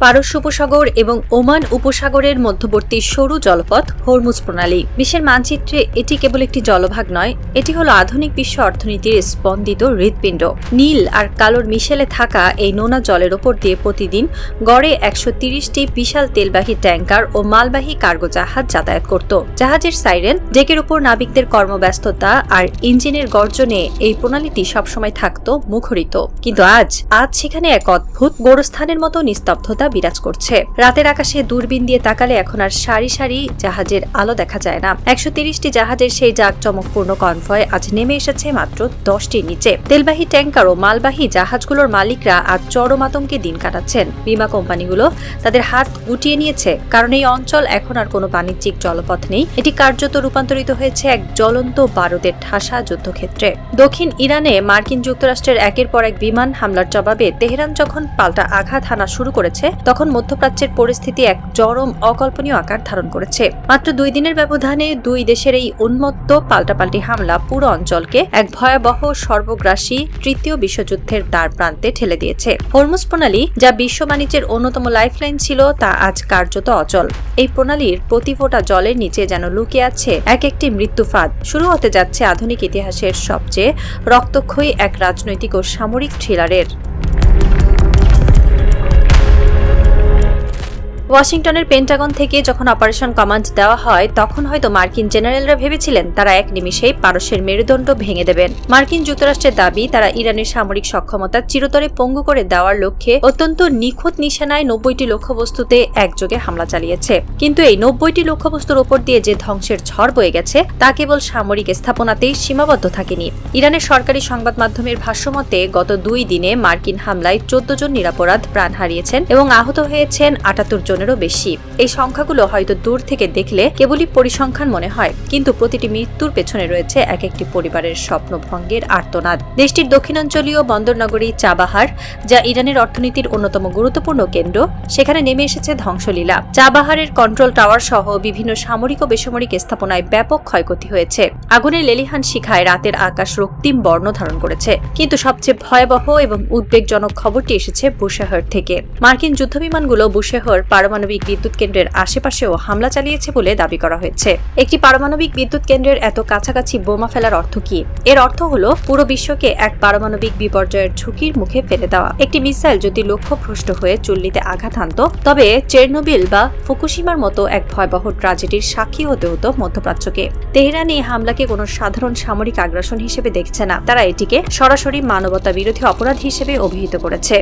পারস্য উপসাগর এবং ওমান উপসাগরের মধ্যবর্তী সরু জলপথ হরমুজ প্রণালী। বিশ্বের মানচিত্রে এটি কেবল একটি জলভাগ নয়, এটি হলো আধুনিক বিশ্ব অর্থনীতির স্পন্দিত হৃৎপিণ্ড। নীল আর কালোর মিশেলে থাকা এই নোনা জলের ওপর দিয়ে প্রতিদিন গড়ে ১৩০টি বিশাল তেলবাহী ট্যাঙ্কার ও মালবাহী কার্গো জাহাজ যাতায়াত করত। জাহাজের সাইরেন, ডেকের উপর নাবিকদের কর্মব্যস্ততা আর ইঞ্জিনের গর্জনে এই প্রণালীটি সবসময় থাকত মুখরিত। কিন্তু আজ সেখানে এক অদ্ভুত গোরস্থানের মতো নিস্তব্ধতা বিরাজ করছে। রাতের আকাশে দূরবীন দিয়ে তাকালে এখন আর সারি সারি জাহাজের আলো দেখা যায় না। ১৩০টি জাহাজের সেই জাঁকজমকপূর্ণ কনভয় আজ নেমে এসেছে মাত্র ১০টির নিচে। তেলবাহী ট্যাঙ্কার ও মালবাহী জাহাজগুলোর মালিকরা আজ চরম আতঙ্কে দিন কাটাচ্ছেন। বীমা কোম্পানিগুলো তাদের হাত গুটিয়ে নিয়েছে, কারণ এই অঞ্চল এখন আর কোনো বাণিজ্যিক জলপথ নেই। এটি কার্যত রূপান্তরিত হয়েছে এক জ্বলন্ত বারুদের ঠাসা যুদ্ধক্ষেত্রে। দক্ষিণ ইরানে মার্কিন যুক্তরাষ্ট্রের একের পর এক বিমান হামলার জবাবে তেহরান যখন পাল্টা আঘাত হানা শুরু করেছে, তখন মধ্যপ্রাচ্যের পরিস্থিতি এক চরম অকল্পনীয় আকার ধারণ করেছে। মাত্র ২ দিনের ব্যবধানে দুই দেশের এই উন্মত্ত পাল্টাপাল্টি হামলা পুরো অঞ্চলকে এক ভয়াবহ সর্বগ্রাসী তৃতীয় বিশ্বযুদ্ধের দ্বার প্রান্তে ঠেলে দিয়েছে। হরমুজ প্রণালী, যা বিশ্ব বাণিজ্যের অন্যতম লাইফলাইন ছিল, তা আজ কার্যত অচল। এই প্রণালীর প্রতি ফোঁটা জলের নিচে যেন লুকিয়ে আছে এক একটি মৃত্যু ফাঁদ। শুরু হতে যাচ্ছে আধুনিক ইতিহাসের সবচেয়ে রক্তক্ষয়ী এক রাজনৈতিক ও সামরিক থ্রিলারের। ওয়াশিংটনের পেন্টাগন থেকে যখন অপারেশন কমান্ড দেওয়া হয়, তখন হয়তো মার্কিন জেনারেলরা ভেবেছিলেন তারা এক নিমিষেই পারস্যের মেরুদণ্ড ভেঙে দেবেন। মার্কিন যুক্তরাষ্ট্রের দাবি, তারা ইরানের সামরিক সক্ষমতা চিরতরে পঙ্গু করে দেওয়ার লক্ষ্যে অত্যন্ত নিখুঁত নিশানায় ৯০টি লক্ষ্যবস্তুতে একযোগে হামলা চালিয়েছে। কিন্তু এই ৯০টি লক্ষ্যবস্তুর ওপর দিয়ে যে ধ্বংসের ঝড় বয়ে গেছে, তা কেবল সামরিক স্থাপনাতেই সীমাবদ্ধ থাকেনি। ইরানের সরকারি সংবাদ মাধ্যমের ভাষ্যমতে গত ২ দিনে মার্কিন হামলায় ১৪ জন নিরাপরাধ প্রাণ হারিয়েছেন এবং আহত হয়েছেন ৭৮ জনেরও বেশি। এই সংখ্যাগুলো হয়তো দূর থেকে দেখলে কেবলই পরিসংখ্যান মনে হয়, কিন্তু প্রতিটি মৃত্যুর পেছনে রয়েছে এক একটি পরিবারের স্বপ্নভঙ্গের আর্তনাদ। দেশটির দক্ষিণাঞ্চলীয় বন্দরনগরী চাবাহার, যা ইরানের অর্থনীতির অন্যতম গুরুত্বপূর্ণ কেন্দ্র, সেখানে নেমে এসেছে ধ্বংসলীলা। চাবাহারের কন্ট্রোল টাওয়ার সহ বিভিন্ন সামরিক ও বেসামরিক স্থাপনায় ব্যাপক ক্ষয়ক্ষতি হয়েছে। আগুনের লেলিহান শিখায় রাতের আকাশ রক্তিম বর্ণ ধারণ করেছে। কিন্তু সবচেয়ে ভয়াবহ এবং উদ্বেগজনক খবরটি এসেছে বুশেহর থেকে। মার্কিন যুদ্ধবিমানগুলো বুশেহর পারমাণবিক বিদ্যুৎ কেন্দ্রের আশেপাশেও হামলা চালিয়েছে বলে দাবি করা হয়েছে। একটি পারমাণবিক বিদ্যুৎ কেন্দ্রের এত কাছাকাছি বোমা ফেলার অর্থ কি? এর অর্থ হলো পুরো বিশ্বকে এক পারমাণবিক বিপর্যয়ের ঝুঁকির মুখে ফেলে দেওয়া। একটি মিসাইল যদি লক্ষ্যভ্রষ্ট হয়ে চুল্লিতে আঘাত হানত, তবে চেরনোবিল বা ফুকুশিমার মতো এক ভয়াবহ ট্র্যাজেডির সাক্ষী হতে হতো মধ্যপ্রাচ্যকে। তেহরান এই হামলাকে কোনো সাধারণ সামরিক আগ্রাসন হিসেবে দেখছে না, তারা এটিকে সরাসরি মানবতা বিরোধী অপরাধ হিসেবে অভিহিত করেছে।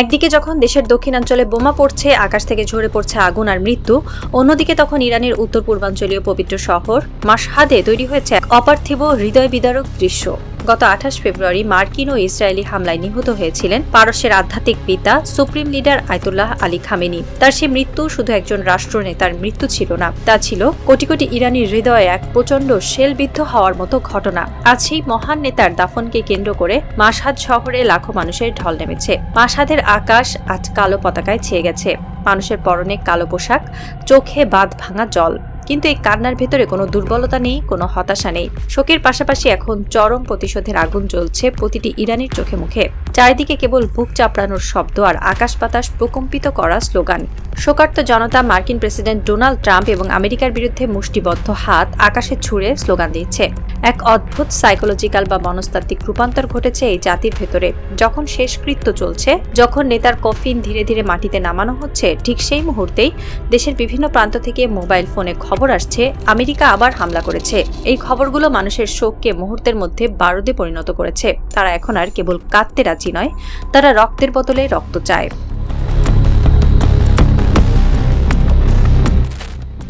একদিকে যখন দেশের দক্ষিণাঞ্চলে বোমা পড়ছে, আকাশ থেকে ঝরে পড়ছে আগুন আর মৃত্যু, অন্যদিকে তখন ইরানের উত্তর পূর্বাঞ্চলীয় পবিত্র শহর মাশহাদে তৈরি হয়েছে এক অপার্থিব হৃদয় বিদারক দৃশ্য। গত ২৮ ফেব্রুয়ারি মার্কিন ও ইসরায়েলি হামলায় নিহত হয়েছিলেন পারস্যের আধ্যাত্মিক পিতা supreme leader Ayatollah Ali Khamenei. তার সেই মৃত্যু শুধু একজন রাষ্ট্রনেতার মৃত্যু ছিল না, তা ছিল কোটি কোটি ইরানির হৃদয়ে এক প্রচণ্ড শেলবিদ্ধ হওয়ার মতো ঘটনা। আজ সেই মহান নেতার দাফনকে কেন্দ্র করে মাশহাদ শহরে লাখো মানুষের ঢল নেমেছে। মাশহাদের আকাশ আজ কালো পতাকায় ছেয়ে গেছে। মানুষের পরনে কালো পোশাক, চোখে বাঁধ ভাঙা জল। কিন্তু এই কান্নার ভেতরে কোনো দুর্বলতা নেই, কোনো হতাশা নেই। শোকের পাশাপাশি এখন চরম প্রতিশোধের আগুন জ্বলছে প্রতিটি ইরানির চোখে মুখে। চারিদিকে কেবল বুক চাপড়ানোর শব্দ আর আকাশ বাতাস প্রকম্পিত করা স্লোগান। শোকার্ত জনতা মার্কিন প্রেসিডেন্ট ডোনাল্ড ট্রাম্প এবং আমেরিকার বিরুদ্ধে মুষ্টিবদ্ধ হাত আকাশে ছুঁড়ে স্লোগান দিচ্ছে। এক অদ্ভুত সাইকোলজিক্যাল বা মনস্তাত্ত্বিক রূপান্তর ঘটেছে এই জাতির ভেতরে। যখন শেষকৃত্য চলছে, যখন নেতার কফিন ধীরে ধীরে মাটিতে নামানো হচ্ছে, ঠিক সেই মুহূর্তেই দেশের বিভিন্ন প্রান্ত থেকে মোবাইল ফোনে খবর আসছে আমেরিকা আবার হামলা করেছে। এই খবরগুলো মানুষের শোককে মুহূর্তের মধ্যে বারুদে পরিণত করেছে। তারা এখন আর কেবল কাঁদতে রাজি নয়, তারা রক্তের বদলে রক্ত চায়।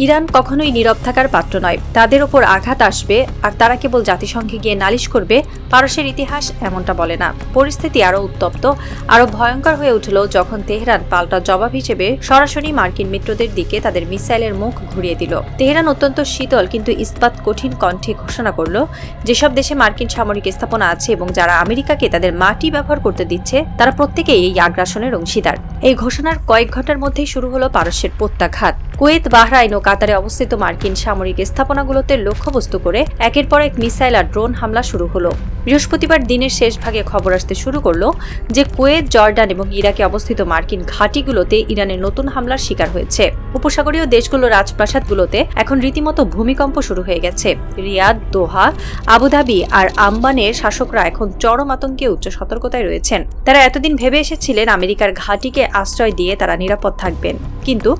ইরান কখনোই নীরব থাকার পাত্র নয়। তাদের ওপর আঘাত আসবে আর তারা কেবল জাতিসংঘে গিয়ে নালিশ করবে, পারস্যের ইতিহাস এমনটা বলে না। পরিস্থিতি আরও উত্তপ্ত, আরও ভয়ঙ্কর হয়ে উঠল যখন তেহরান পাল্টা জবাব হিসেবে সরাসরি মার্কিন মিত্রদের দিকে তাদের মিসাইলের মুখ ঘুরিয়ে দিল। তেহরান অত্যন্ত শীতল কিন্তু ইস্পাত কঠিন কণ্ঠে ঘোষণা করল, যেসব দেশে মার্কিন সামরিক স্থাপনা আছে এবং যারা আমেরিকাকে তাদের মাটি ব্যবহার করতে দিচ্ছে, তারা প্রত্যেকেই এই আগ্রাসনের অংশীদার। এই ঘোষণার কয়েক ঘন্টার মধ্যেই শুরু হলো পারস্যের প্রত্যাঘাত। কুয়েত, বাহরাইন ও কাতারে অবস্থিত মার্কিন সামরিক স্থাপনাগুলোতে লক্ষ্যবস্তু করে একের পর এক মিসাইল আর ড্রোন হামলা শুরু হলো। বৃহস্পতিবার দিনের শেষ ভাগে খবর আসতে শুরু করলো যে কুয়েত, জর্ডান এবং ইরাকে অবস্থিত মার্কিন ঘাঁটিগুলোতে ইরানের নতুন হামলার শিকার হয়েছে। উপসাগরীয় দেশগুলোর রাজপ্রাসাদগুলোতে এখন রীতিমতো ভূমিকম্প শুরু হয়ে গেছে। রিয়াদ, দোহা, আবুধাবি আর আম্বানের শাসকরা এখন চরম আতঙ্কে উচ্চ সতর্কতায় রয়েছেন। তারা এতদিন ভেবে এসেছিলেন আমেরিকার ঘাঁটিকে আশ্রয় দিয়ে তারা নিরাপদ থাকবেন, কিন্তু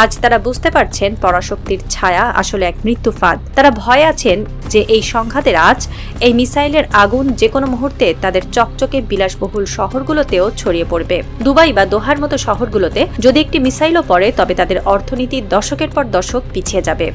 আজ তারা বুঝতে পারছেন পরাশক্তির ছায়া আসলে এক মৃত্যু ফাঁদ। তারা ভয় আছেন যে এই সংঘাতের আজ, এই মিসাইলের আগুন যে কোনো মুহূর্তে তাদের চকচকে বিলাসবহুল শহরগুলোতেও ছড়িয়ে পড়বে। দুবাই বা দোহার মতো শহরগুলোতে যদি একটি মিসাইলও পড়ে তবে তাদের অর্থনীতি দশকের পর দশক পিছিয়ে যাবে।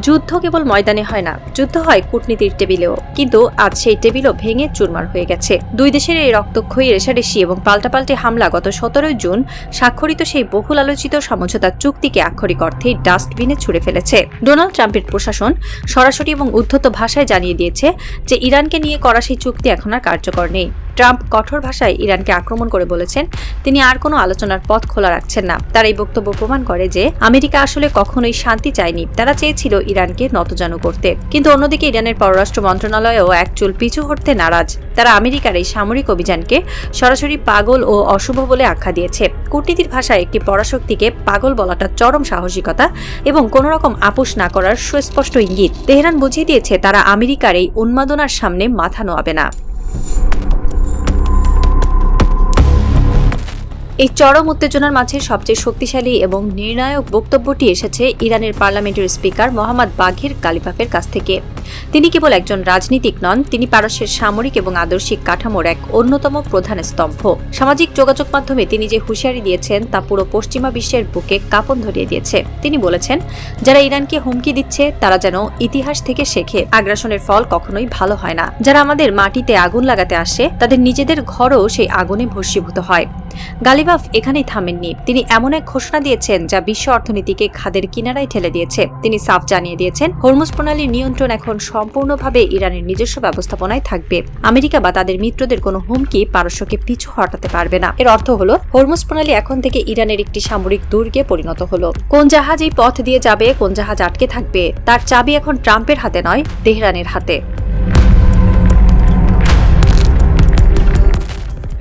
যুদ্ধ কেবল ময়দানে হয় না, যুদ্ধ হয় কূটনীতির টেবিলেও। কিন্তু আজ সেই টেবিলও ভেঙে চুরমার হয়ে গেছে। দুই দেশের এই রক্তক্ষয়ী রেশারেশি এবং পাল্টাপাল্টি হামলা গত 17 জুন স্বাক্ষরিত সেই বহুল আলোচিত সমঝোতা চুক্তিকে আক্ষরিক অর্থেই ডাস্টবিনে ছুড়ে ফেলেছে। ডোনাল্ড ট্রাম্পের প্রশাসন সরাসরি এবং উদ্ধত ভাষায় জানিয়ে দিয়েছে যে ইরানকে নিয়ে করা সেই চুক্তি এখন আর কার্যকর নেই। ট্রাম্প কঠোর ভাষায় ইরানকে আক্রমণ করে বলেছেন তিনি আর কোনো আলোচনার পথ খোলা রাখছেন না। তার এই বক্তব্য প্রমাণ করে যে আমেরিকা আসলে কখনোই শান্তি চায়নি, তারা চেয়েছিল ইরানকে নতজানু করতে। কিন্তু অন্যদিকে ইরানের পররাষ্ট্র মন্ত্রণালয়ও এক চুল পিছু হটতে নারাজ। তারা আমেরিকার এই সামরিক অভিযানকে সরাসরি পাগল ও অশুভ বলে আখ্যা দিয়েছে। কূটনীতির ভাষায় একটি পরাশক্তিকে পাগল বলাটা চরম সাহসিকতা এবং কোনো রকম আপোষ না করার সুস্পষ্ট ইঙ্গিত। তেহরান বুঝিয়ে দিয়েছে তারা আমেরিকার এই উন্মাদনার সামনে মাথা নোয়াবে না। এই চরম উত্তেজনার মাঝে সবচেয়ে শক্তিশালী এবং নির্ণায়ক বক্তব্যটি এসেছে ইরানের পার্লামেন্টের স্পিকার মোহাম্মদ বাঘির কালিবাফের কাছ থেকে। তিনি কেবল একজন রাজনীতিক নন, তিনি পারস্যের সামরিক এবং আদর্শিক কাঠামোর এক অন্যতম প্রধান স্তম্ভ। সামাজিক যোগাযোগ মাধ্যমে তিনি যে হুঁশিয়ারি দিয়েছেন তা পুরো পশ্চিমা বিশ্বের বুকে কাঁপন ধরিয়ে দিয়েছে। তিনি বলেছেন, যারা ইরানকে হুমকি দিচ্ছে তারা যেন ইতিহাস থেকে শেখে, আগ্রাসনের ফল কখনোই ভালো হয় না। যারা আমাদের মাটিতে আগুন লাগাতে আসে তাদের নিজেদের ঘরও সেই আগুনে ভস্মীভূত হয়। গালিবাফ এখানেই থামেননি, তিনি এমন এক ঘোষণা দিয়েছেন যা বিশ্ব অর্থনীতিকে খাদের কিনারায় ঠেলে দিয়েছে। তিনি সাফ জানিয়ে দিয়েছেন হরমুজ প্রণালীর নিয়ন্ত্রণ এখন সম্পূর্ণভাবে ইরানের নিজস্ব ব্যবস্থাপনায় থাকবে। আমেরিকা বা তাদের মিত্রদের কোনো হুমকি পারস্যকে পিছু হটাতে পারবে না। এর অর্থ হলো হরমুজ প্রণালী এখন থেকে ইরানের একটি সামরিক দুর্গে পরিণত হলো। কোন জাহাজ এই পথ দিয়ে যাবে, কোন জাহাজ আটকে থাকবে, তার চাবি এখন ট্রাম্পের হাতে নয়, তেহরানের হাতে।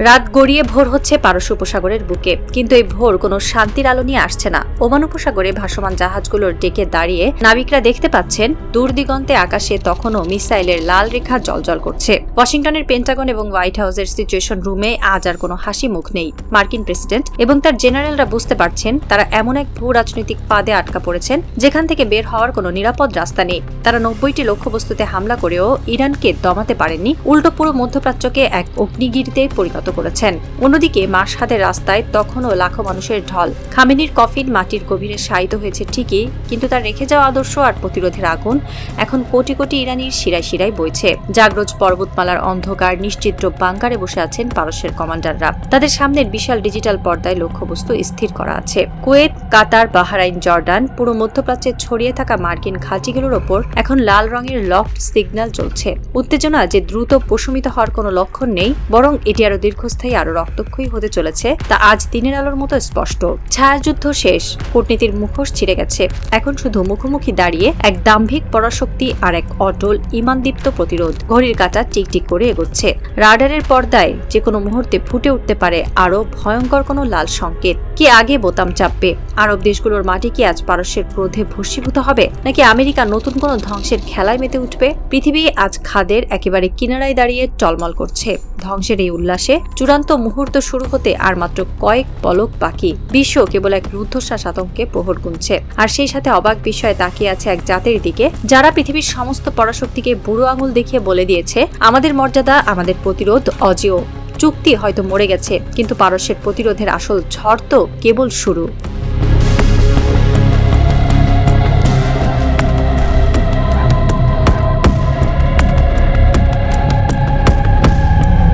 রাত গড়িয়ে ভোর হচ্ছে পারস্য উপসাগরের বুকে, কিন্তু এই ভোর কোনো শান্তির আলো নিয়ে আসছে না। ওমান উপসাগরে ভাসমান জাহাজগুলোর ডেকে দাঁড়িয়ে নাবিকরা দেখতে পাচ্ছেন দূর দিগন্তে আকাশে তখনও মিসাইলের লাল রেখা জ্বলজ্বল করছে। ওয়াশিংটনের পেন্টাগন এবং হোয়াইট হাউসের সিচুয়েশন রুমে আজ আর কোনো হাসি মুখ নেই। মার্কিন প্রেসিডেন্ট এবং তার জেনারেলরা বুঝতে পারছেন তারা এমন এক ভূ রাজনৈতিক ফাঁদে আটকা পড়েছেন যেখান থেকে বের হওয়ার কোনো নিরাপদ রাস্তা নেই। তারা 90টি লক্ষ্যবস্তুতে হামলা করেও ইরানকে দমাতে পারেননি, উল্টো পুরো মধ্যপ্রাচ্যকে এক অগ্নিগিরিতে পরিণত করেছেন। অন্যদিকে মাসহাদের রাস্তায় তখনও লাখো মানুষের ঢল। খামেনির কফিন মাটির গভীরে শায়িত হয়েছে ঠিকই, কিন্তু তার রেখে যাওয়া আদর্শ আর প্রতিরোধের আগুন এখন কোটি কোটি ইরানির শিরায় শিরায় বইছে। জাগ্রজ পর্বতমালার অন্ধকার নিশ্চিদ্র বাংকারে বসে আছেন পারস্যের কমান্ডাররা। তাদের সামনের বিশাল ডিজিটাল পর্দায় লক্ষ্যবস্তু স্থির করা আছে। কুয়েত, কাতার, বাহরাইন, জর্ডান, পুরো মধ্যপ্রাচ্যে ছড়িয়ে থাকা মার্কিন ঘাঁটিগুলোর ওপর এখন লাল রঙের লকড সিগন্যাল চলছে। উত্তেজনা যে দ্রুত প্রশমিত হওয়ার কোনো লক্ষণ নেই, বরং এটি আরো দীর্ঘস্থায়ী আরো রক্তক্ষয়ী হতে চলেছে, তা আজ দিনের আলোর মতো স্পষ্ট। ছায়াযুদ্ধ শেষ, কূটনীতির মুখোশ ছিঁড়ে গেছে। এখন শুধু মুখোমুখি দাঁড়িয়ে এক দাম্ভিক পরাশক্তি আর এক অটল ইমানদীপ্ত প্রতিরোধ। ঘড়ির কাঁটা টিকটিক করে এগোচ্ছে। রাডারের পর্দায় যে কোনো মুহূর্তে ফুটে উঠতে পারে আরো ভয়ঙ্কর কোনো লাল সংকেত। কি আগে বোতাম চাপবে? আরব দেশগুলোর মাটি কি আজ পারস্যের ক্রোধে ভস্মীভূত হবে, নাকি আমেরিকা নতুন কোনো ধ্বংসের খেলায় মেতে উঠবে? পৃথিবী আজ খাদের একেবারে কিনারায় দাঁড়িয়ে টলমল করছে। ধ্বংসের এই উল্লাসে চূড়ান্ত মুহূর্ত শুরু হতে আর মাত্র কয়েক পলক বাকি। বিশ্ব কেবল এক রুদ্ধশ্বাস আতঙ্কে প্রহর গুনছে, আর সেই সাথে অবাক বিষয়ে তাকিয়ে আছে এক জাতির দিকে যারা পৃথিবীর সমস্ত পরাশক্তিকে বুড়ো আঙুল দেখিয়ে বলে দিয়েছে আমাদের মর্যাদা, আমাদের প্রতিরোধ অজেয়। চুক্তি হয়তো মরে গেছে, কিন্তু পারস্যের প্রতিরোধের আসল ঝড় তো কেবল শুরু।